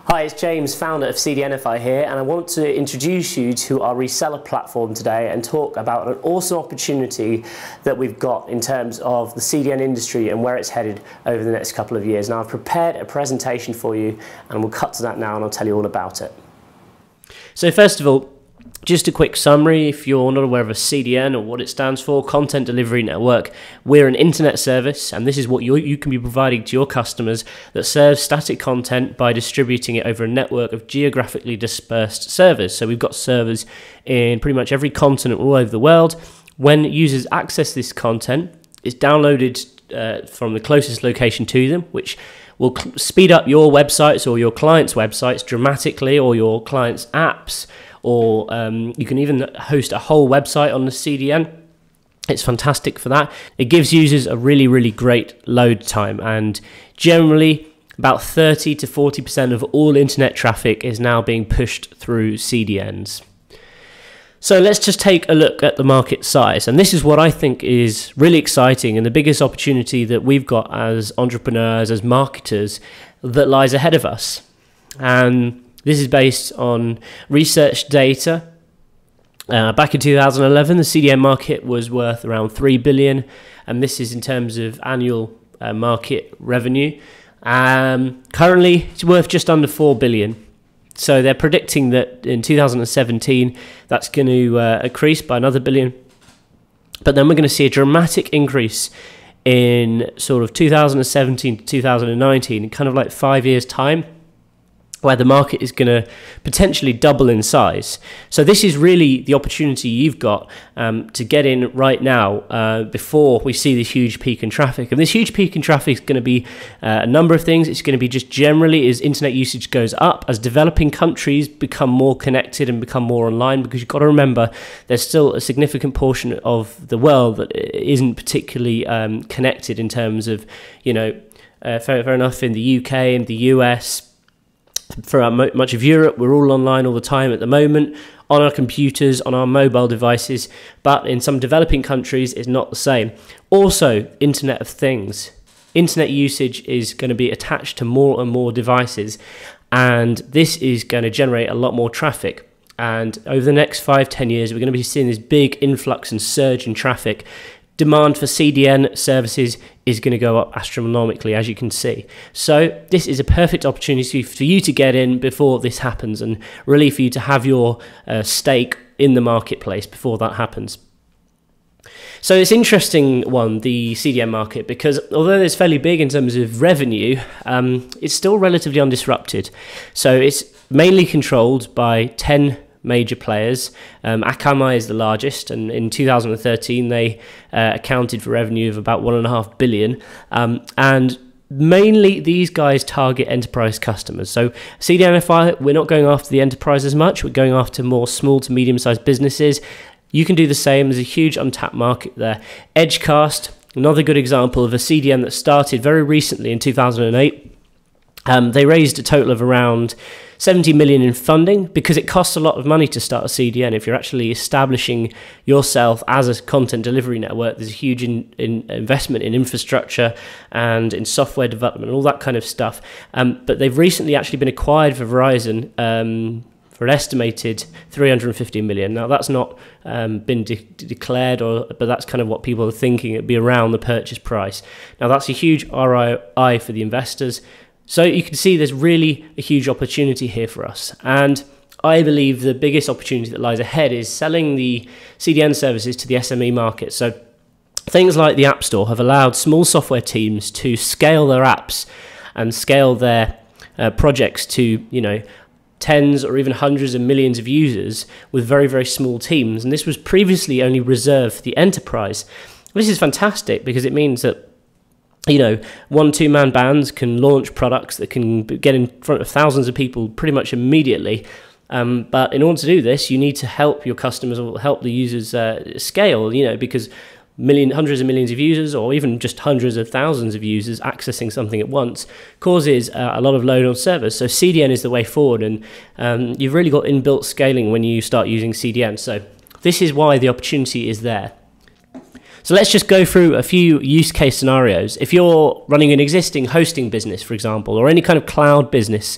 Hi, it's James, founder of CDNify here, and I want to introduce you to our reseller platform today and talk about an awesome opportunity that we've got in terms of the CDN industry and where it's headed over the next couple of years. Now, I've prepared a presentation for you, and we'll cut to that now and I'll tell you all about it. So first of all, just a quick summary. If you're not aware of a CDN or what it stands for, Content Delivery Network, we're an internet service, and this is what you can be providing to your customers that serves static content by distributing it over a network of geographically dispersed servers. So we've got servers in pretty much every continent all over the world. When users access this content, it's downloaded from the closest location to them, which will speed up your websites or your clients' websites dramatically, or your clients' apps, or you can even host a whole website on the CDN. It's fantastic for that. It gives users a really, really great load time, and generally about 30 to 40% of all internet traffic is now being pushed through CDNs. So let's just take a look at the market size, and this is what I think is really exciting and the biggest opportunity that we've got as entrepreneurs, as marketers, that lies ahead of us. And this is based on research data. Back in 2011, the CDN market was worth around 3 billion, and this is in terms of annual market revenue. Currently, it's worth just under 4 billion. So they're predicting that in 2017, that's going to increase by another billion. But then we're going to see a dramatic increase in sort of 2017 to 2019, in kind of like 5 years' time, where the market is going to potentially double in size. So this is really the opportunity you've got to get in right now before we see this huge peak in traffic. And this huge peak in traffic is going to be a number of things. It's going to be just generally as internet usage goes up, as developing countries become more connected and become more online, because you've got to remember there's still a significant portion of the world that isn't particularly connected in terms of, you know, fair enough, in the UK and the US, for much of Europe, we're all online all the time at the moment, on our computers, on our mobile devices, but in some developing countries it's not the same. Also, Internet of Things. Internet usage is going to be attached to more and more devices, and this is going to generate a lot more traffic. And over the next 5-10 years, we're going to be seeing this big influx and surge in traffic. Demand for CDN services is going to go up astronomically, as you can see. So this is a perfect opportunity for you to get in before this happens, and really for you to have your stake in the marketplace before that happens. So it's an interesting one, the CDN market, because although it's fairly big in terms of revenue, it's still relatively undisrupted. So it's mainly controlled by 10 major players. Akamai is the largest, and in 2013 they accounted for revenue of about 1.5 billion, and mainly these guys target enterprise customers. So CDNify, we're not going after the enterprise as much, we're going after more small to medium-sized businesses. You can do the same. There's a huge untapped market there. Edgecast, another good example of a CDN that started very recently in 2008. They raised a total of around 70 million in funding, because it costs a lot of money to start a CDN. If you're actually establishing yourself as a content delivery network, there's a huge investment in infrastructure and in software development and all that kind of stuff. But they've recently actually been acquired for Verizon for an estimated 350 million. Now that's not been declared, but that's kind of what people are thinking. It'd be around the purchase price. Now that's a huge ROI for the investors. So you can see there's really a huge opportunity here for us. And I believe the biggest opportunity that lies ahead is selling the CDN services to the SME market. So things like the App Store have allowed small software teams to scale their apps and scale their projects to, you know, tens or even hundreds of millions of users with very, very small teams. And this was previously only reserved for the enterprise. This is fantastic, because it means that, you know, 1-2-man bands can launch products that can get in front of thousands of people pretty much immediately. But in order to do this, you need to help your customers, or help the users scale, you know, because hundreds of millions of users, or even just hundreds of thousands of users accessing something at once, causes a lot of load on servers. So CDN is the way forward, and you've really got inbuilt scaling when you start using CDN. So this is why the opportunity is there. So let's just go through a few use case scenarios. If you're running an existing hosting business, for example, or any kind of cloud business,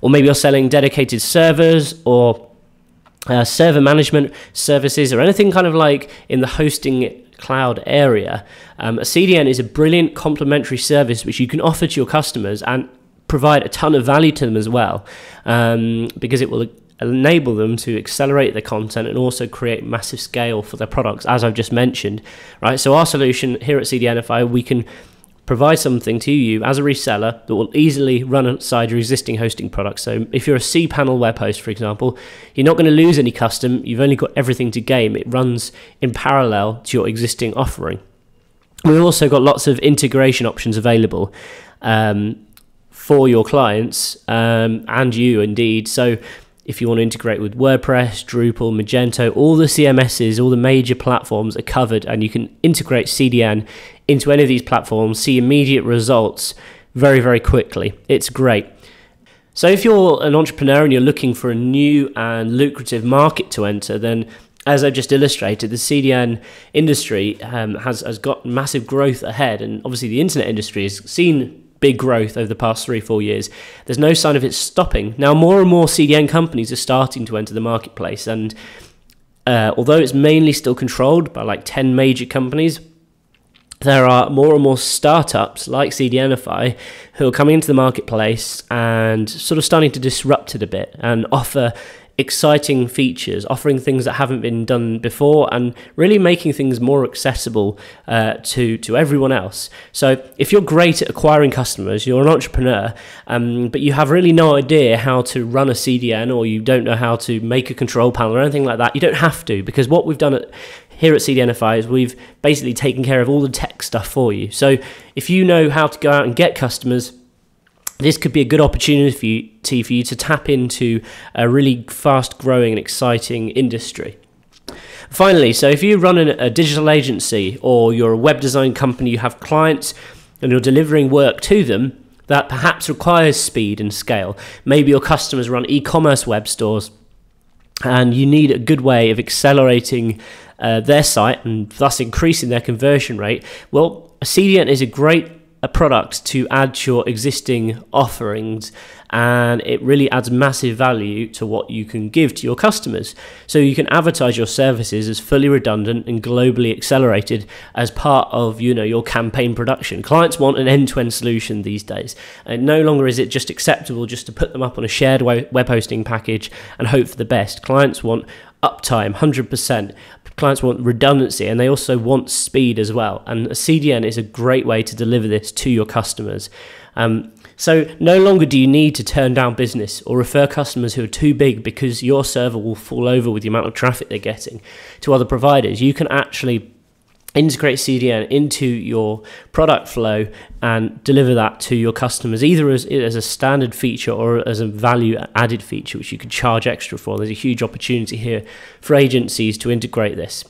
or maybe you're selling dedicated servers or server management services or anything kind of like in the hosting cloud area, a CDN is a brilliant complementary service which you can offer to your customers and provide a ton of value to them as well, because it will enable them to accelerate their content and also create massive scale for their products, as I've just mentioned, right? So our solution here at CDNify, we can provide something to you as a reseller that will easily run alongside your existing hosting products. So if you're a cPanel web host, for example, you're not going to lose any custom. You've only got everything to gain. It runs in parallel to your existing offering. We've also got lots of integration options available for your clients and you indeed. So if you want to integrate with WordPress, Drupal, Magento, all the CMSs, all the major platforms are covered, and you can integrate CDN into any of these platforms, see immediate results very, very quickly. It's great. So if you're an entrepreneur and you're looking for a new and lucrative market to enter, then as I just illustrated, the CDN industry has got massive growth ahead, and obviously the internet industry has seen big growth over the past 3-4 years. There's no sign of it stopping. Now, more and more CDN companies are starting to enter the marketplace, and although it's mainly still controlled by like 10 major companies, there are more and more startups like CDNify who are coming into the marketplace and sort of starting to disrupt it a bit and offer exciting features, offering things that haven't been done before, and really making things more accessible to everyone else. So if you're great at acquiring customers, you're an entrepreneur, but you have really no idea how to run a CDN, or you don't know how to make a control panel or anything like that, you don't have to, because what we've done here at CDNify is we've basically taken care of all the tech stuff for you. So if you know how to go out and get customers, this could be a good opportunity for you to tap into a really fast growing and exciting industry. Finally, so if you run a digital agency or you're a web design company, you have clients and you're delivering work to them that perhaps requires speed and scale. Maybe your customers run e-commerce web stores and you need a good way of accelerating their site and thus increasing their conversion rate. Well, a CDN is a great product to add to your existing offerings, and it really adds massive value to what you can give to your customers. So you can advertise your services as fully redundant and globally accelerated as part of your campaign production. Clients want an end-to-end solution these days, and no longer is it just acceptable just to put them up on a shared web hosting package and hope for the best. Clients want uptime, 100%. Clients want redundancy, and they also want speed as well. And a CDN is a great way to deliver this to your customers. So no longer do you need to turn down business or refer customers who are too big because your server will fall over with the amount of traffic they're getting to other providers. You can actually integrate CDN into your product flow and deliver that to your customers, either as a standard feature or as a value added feature, which you could charge extra for. There's a huge opportunity here for agencies to integrate this.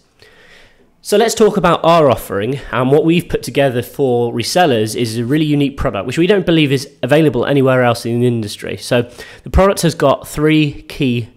So let's talk about our offering, and what we've put together for resellers is a really unique product, which we don't believe is available anywhere else in the industry. So the product has got 3 key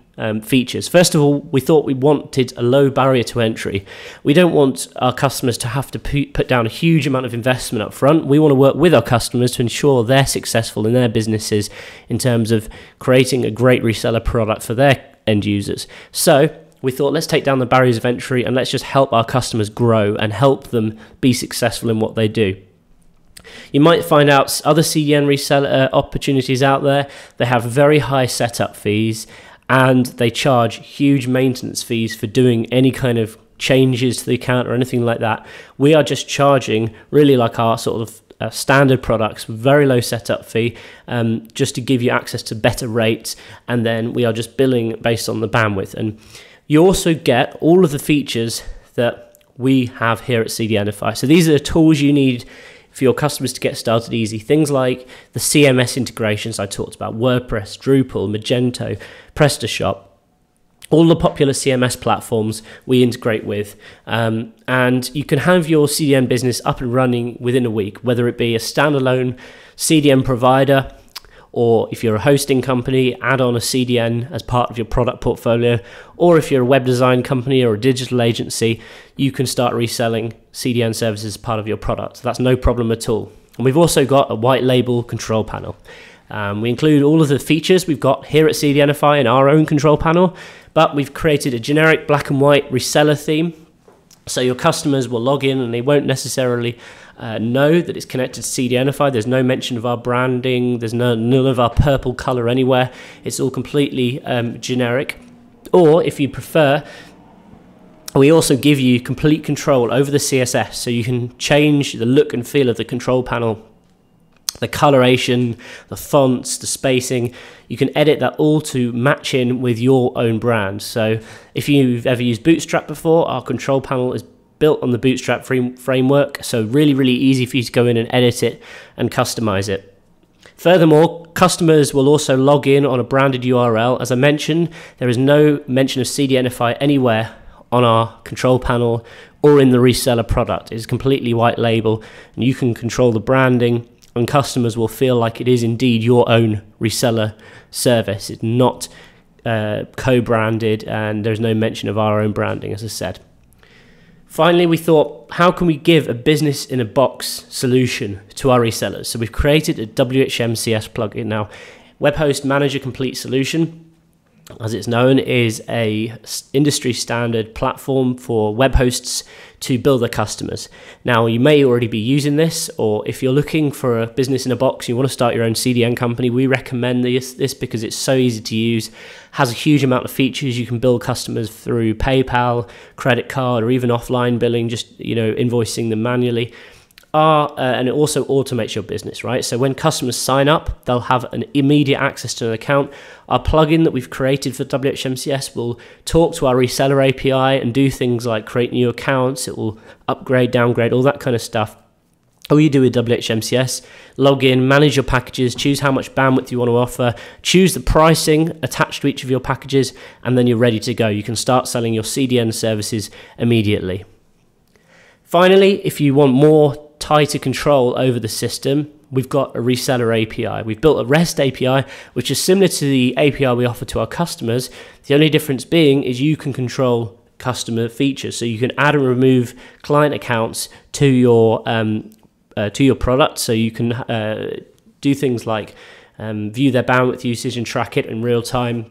features. First of all, we thought we wanted a low barrier to entry. We don't want our customers to have to put down a huge amount of investment up front. We want to work with our customers to ensure they're successful in their businesses in terms of creating a great reseller product for their end users. So we thought, let's take down the barriers of entry and let's just help our customers grow and help them be successful in what they do. You might find out other CDN reseller opportunities out there. They have very high setup fees, and they charge huge maintenance fees for doing any kind of changes to the account or anything like that. We are just charging really like our sort of standard products, very low setup fee, just to give you access to better rates, and then we are just billing based on the bandwidth. And you also get all of the features that we have here at CDNify. So these are the tools you need for your customers to get started easy. Things like the CMS integrations I talked about, WordPress, Drupal, Magento, PrestaShop, all the popular CMS platforms we integrate with. And you can have your CDN business up and running within a week, whether it be a standalone CDN provider, or if you're a hosting company, add on a CDN as part of your product portfolio, or if you're a web design company or a digital agency, you can start reselling CDN services as part of your product. That's no problem at all. And we've also got a white label control panel. We include all of the features we've got here at CDNify in our own control panel, but we've created a generic black and white reseller theme. So your customers will log in and they won't necessarily know that it's connected to CDNify. There's no mention of our branding. There's none of our purple color anywhere. It's all completely generic. Or if you prefer, we also give you complete control over the CSS. So you can change the look and feel of the control panel, the coloration, the fonts, the spacing. You can edit that all to match in with your own brand. So if you've ever used Bootstrap before, our control panel is built on the Bootstrap framework. So really, really easy for you to go in and edit it and customize it. Furthermore, customers will also log in on a branded URL. As I mentioned, there is no mention of CDNify anywhere on our control panel or in the reseller product. It is completely white label, and you can control the branding, and customers will feel like it is indeed your own reseller service. It's not co-branded, and there's no mention of our own branding, as I said. Finally, we thought, how can we give a business in a box solution to our resellers? So we've created a WHMCS plugin. Now, Web Host Manager Complete Solution, as it's known, is a industry standard platform for web hosts to build their customers. Now, you may already be using this, or if you're looking for a business in a box, you want to start your own CDN company, we recommend this because it's so easy to use, has a huge amount of features. You can build customers through PayPal, credit card, or even offline billing, just invoicing them manually. And it also automates your business, right? So when customers sign up, they'll have an immediate access to an account. Our plugin that we've created for WHMCS will talk to our Reseller API and do things like create new accounts. It will upgrade, downgrade, all that kind of stuff. All you do with WHMCS, log in, manage your packages, choose how much bandwidth you want to offer, choose the pricing attached to each of your packages, and then you're ready to go. You can start selling your CDN services immediately. Finally, if you want more tighter control over the system, we've got a Reseller API. We've built a REST API, which is similar to the API we offer to our customers. The only difference being is you can control customer features. So you can add and remove client accounts to your product. So you can do things like view their bandwidth usage and track it in real time.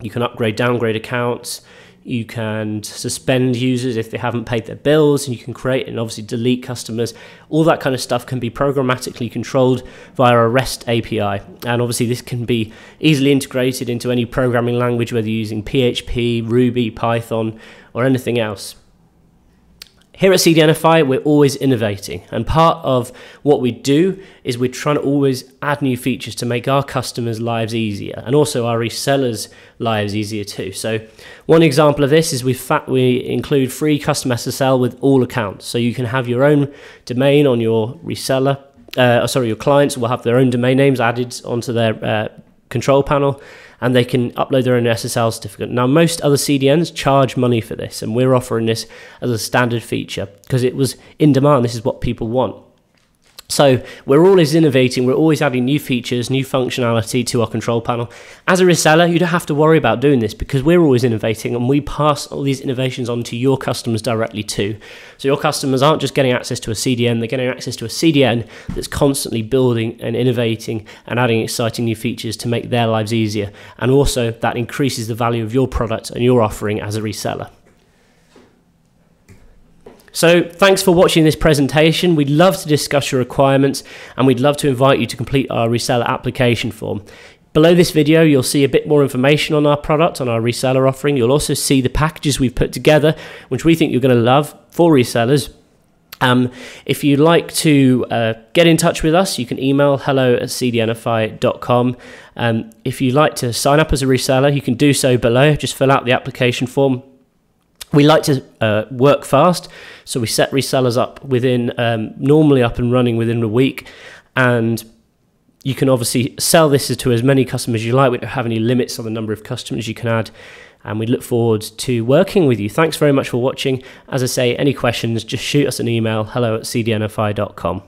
You can upgrade, downgrade accounts. You can suspend users if they haven't paid their bills, and you can create and obviously delete customers. All that kind of stuff can be programmatically controlled via a REST API. And obviously this can be easily integrated into any programming language, whether you're using PHP, Ruby, Python, or anything else. Here at CDNify, we're always innovating, and part of what we do is we're trying to always add new features to make our customers' lives easier, and also our resellers' lives easier too. So one example of this is we include free custom SSL with all accounts. So you can have your own domain on your reseller, your clients will have their own domain names added onto their control panel, and they can upload their own SSL certificate. Now, most other CDNs charge money for this, and we're offering this as a standard feature because it was in demand. This is what people want. So we're always innovating, we're always adding new features, new functionality to our control panel. As a reseller, you don't have to worry about doing this because we're always innovating, and we pass all these innovations on to your customers directly too. So your customers aren't just getting access to a CDN, they're getting access to a CDN that's constantly building and innovating and adding exciting new features to make their lives easier. And also that increases the value of your product and your offering as a reseller. So thanks for watching this presentation. We'd love to discuss your requirements, and we'd love to invite you to complete our reseller application form. Below this video, you'll see a bit more information on our product, on our reseller offering. You'll also see the packages we've put together, which we think you're going to love for resellers. If you'd like to get in touch with us, you can email hello@cdnify.com. If you'd like to sign up as a reseller, you can do so below. Just fill out the application form. We like to work fast, so we set resellers up within, normally up and running within a week, and you can obviously sell this to as many customers as you like. We don't have any limits on the number of customers you can add, and we look forward to working with you. Thanks very much for watching. As I say, any questions, just shoot us an email, hello@cdnify.com.